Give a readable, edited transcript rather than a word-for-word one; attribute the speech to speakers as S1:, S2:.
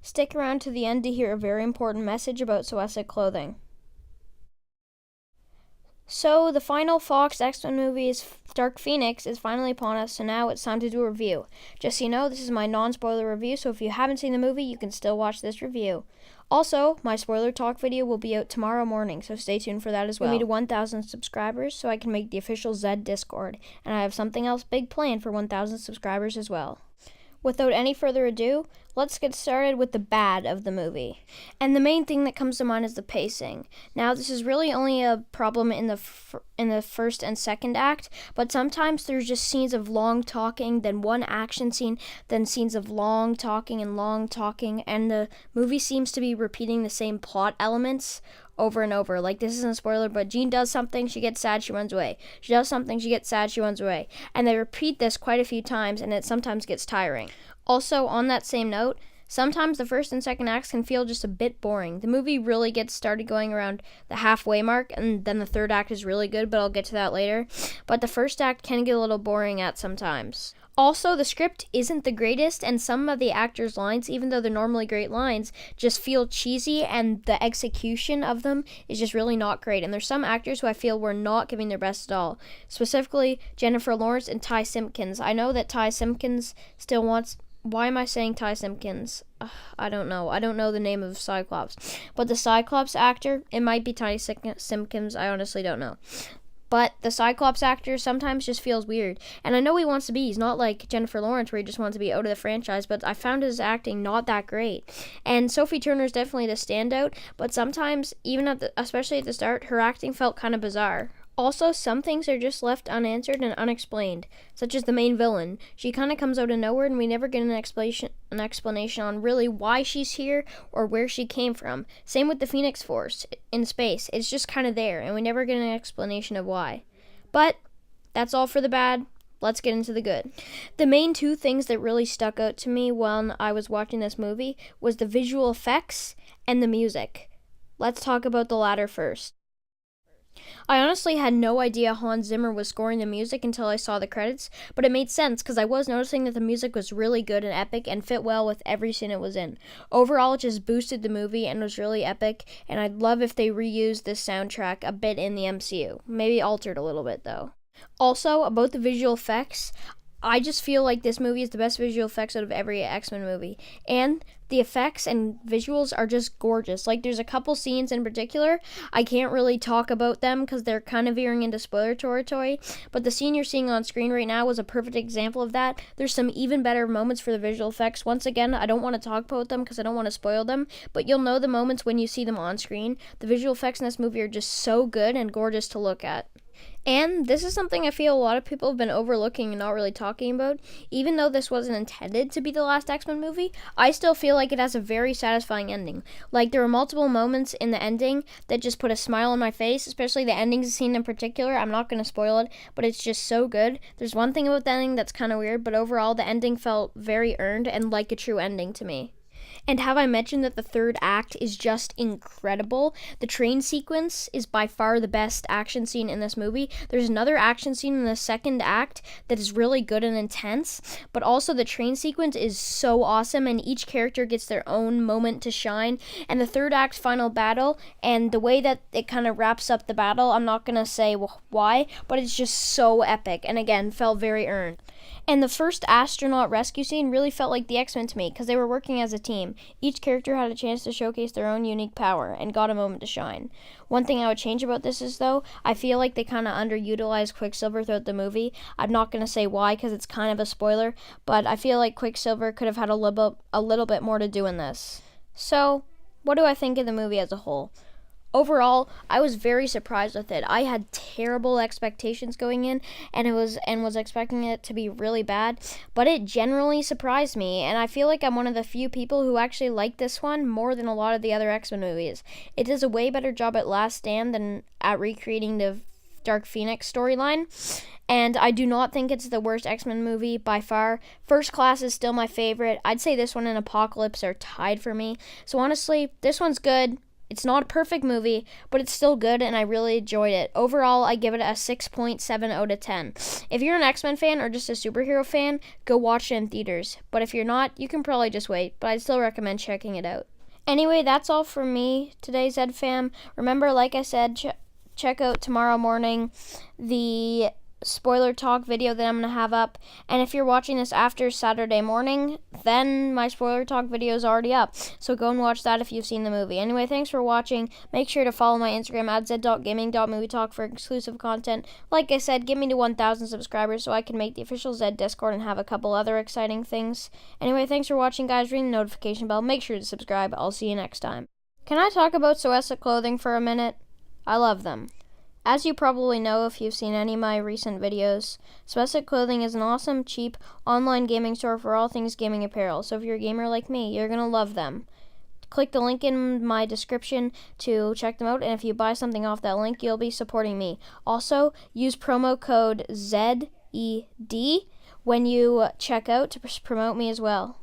S1: Stick around to the end to hear a very important message about Soesic clothing. So, the final Fox X-Men movie, Dark Phoenix, is finally upon us, so now it's time to do a review. Just so you know, this is my non-spoiler review, so if you haven't seen the movie, you can still watch this review. Also, my spoiler talk video will be out tomorrow morning, so stay tuned for that as well. We need 1,000 subscribers so I can make the official Zed Discord, and I have something else big planned for 1,000 subscribers as well. Without any further ado, let's get started with the bad of the movie. And the main thing that comes to mind is the pacing. Now, this is really only a problem in the first and second act, but sometimes there's just scenes of long talking, then one action scene, then scenes of long talking, and the movie seems to be repeating the same plot elements over and over. Like, this isn't a spoiler, but Jean does something, she gets sad, she runs away. She does something, she gets sad, she runs away. And they repeat this quite a few times, and it sometimes gets tiring. Also, on that same note, sometimes the first and second acts can feel just a bit boring. The movie really gets started going around the halfway mark, and then the third act is really good, but I'll get to that later. But the first act can get a little boring at sometimes. Also, the script isn't the greatest, and some of the actors' lines, even though they're normally great lines, just feel cheesy, and the execution of them is just really not great. And there's some actors who I feel were not giving their best at all. Specifically, Jennifer Lawrence and Ty Simpkins. I know that Ty Simpkins still wants... Why am I saying Ty Simpkins? I don't know. I don't know the name of Cyclops. But the Cyclops actor, it might be Ty Simpkins. I honestly don't know. But the Cyclops actor sometimes just feels weird. And I know he wants to be. He's not like Jennifer Lawrence where he just wants to be out of the franchise. But I found his acting not that great. And Sophie Turner is definitely the standout. But sometimes, especially at the start, her acting felt kind of bizarre. Also, some things are just left unanswered and unexplained, such as the main villain. She kind of comes out of nowhere and we never get an explanation on really why she's here or where she came from. Same with the Phoenix Force in space. It's just kind of there and we never get an explanation of why. But that's all for the bad. Let's get into the good. The main two things that really stuck out to me when I was watching this movie was the visual effects and the music. Let's talk about the latter first. I honestly had no idea Hans Zimmer was scoring the music until I saw the credits, but it made sense because I was noticing that the music was really good and epic and fit well with every scene it was in. Overall, it just boosted the movie and was really epic, and I'd love if they reused this soundtrack a bit in the MCU. Maybe altered a little bit, though. Also, about the visual effects, I just feel like this movie is the best visual effects out of every X-Men movie. And the effects and visuals are just gorgeous. Like, there's a couple scenes in particular. I can't really talk about them because they're kind of veering into spoiler territory. But the scene you're seeing on screen right now was a perfect example of that. There's some even better moments for the visual effects. Once again, I don't want to talk about them because I don't want to spoil them. But you'll know the moments when you see them on screen. The visual effects in this movie are just so good and gorgeous to look at. And this is something I feel a lot of people have been overlooking and not really talking about. Even though this wasn't intended to be the last X-Men movie, I still feel like it has a very satisfying ending. Like, there were multiple moments in the ending that just put a smile on my face, especially the ending scene in particular. I'm not going to spoil it, but it's just so good. There's one thing about the ending that's kind of weird, but overall the ending felt very earned and like a true ending to me. And have I mentioned that the third act is just incredible? The train sequence is by far the best action scene in this movie. There's another action scene in the second act that is really good and intense, but also the train sequence is so awesome and each character gets their own moment to shine. And the third act's final battle and the way that it kind of wraps up the battle, I'm not going to say why, but it's just so epic and again, felt very earned. And the first astronaut rescue scene really felt like the X-Men to me because they were working as a team. Each character had a chance to showcase their own unique power and got a moment to shine. One thing I would change about this is, though, I feel like they kind of underutilized Quicksilver throughout the movie. I'm not going to say why because it's kind of a spoiler, but I feel like Quicksilver could have had a little bit more to do in this. So, what do I think of the movie as a whole? Overall, I was very surprised with it. I had terrible expectations going in and was expecting it to be really bad, but it generally surprised me, and I feel like I'm one of the few people who actually like this one more than a lot of the other X-Men movies. It does a way better job at Last Stand than at recreating the Dark Phoenix storyline, and I do not think it's the worst X-Men movie by far. First Class is still my favorite. I'd say this one and Apocalypse are tied for me. So honestly, this one's good. It's not a perfect movie, but it's still good, and I really enjoyed it. Overall, I give it a 6.7 out of 10. If you're an X-Men fan or just a superhero fan, go watch it in theaters. But if you're not, you can probably just wait, but I'd still recommend checking it out. Anyway, that's all from me today, Zed fam. Remember, like I said, check out tomorrow morning the spoiler talk video that I'm going to have up. And if you're watching this after Saturday morning, then my spoiler talk video is already up. So go and watch that if you've seen the movie. Anyway, thanks for watching. Make sure to follow my Instagram at zed.gaming.movietalk for exclusive content. Like I said, get me to 1,000 subscribers so I can make the official Zed Discord and have a couple other exciting things. Anyway, thanks for watching, guys. Ring the notification bell. Make sure to subscribe. I'll see you next time. Can I talk about Soessa Clothing for a minute? I love them. As you probably know if you've seen any of my recent videos, Soessa Clothing is an awesome, cheap, online gaming store for all things gaming apparel. So if you're a gamer like me, you're going to love them. Click the link in my description to check them out, and if you buy something off that link, you'll be supporting me. Also, use promo code ZED when you check out to promote me as well.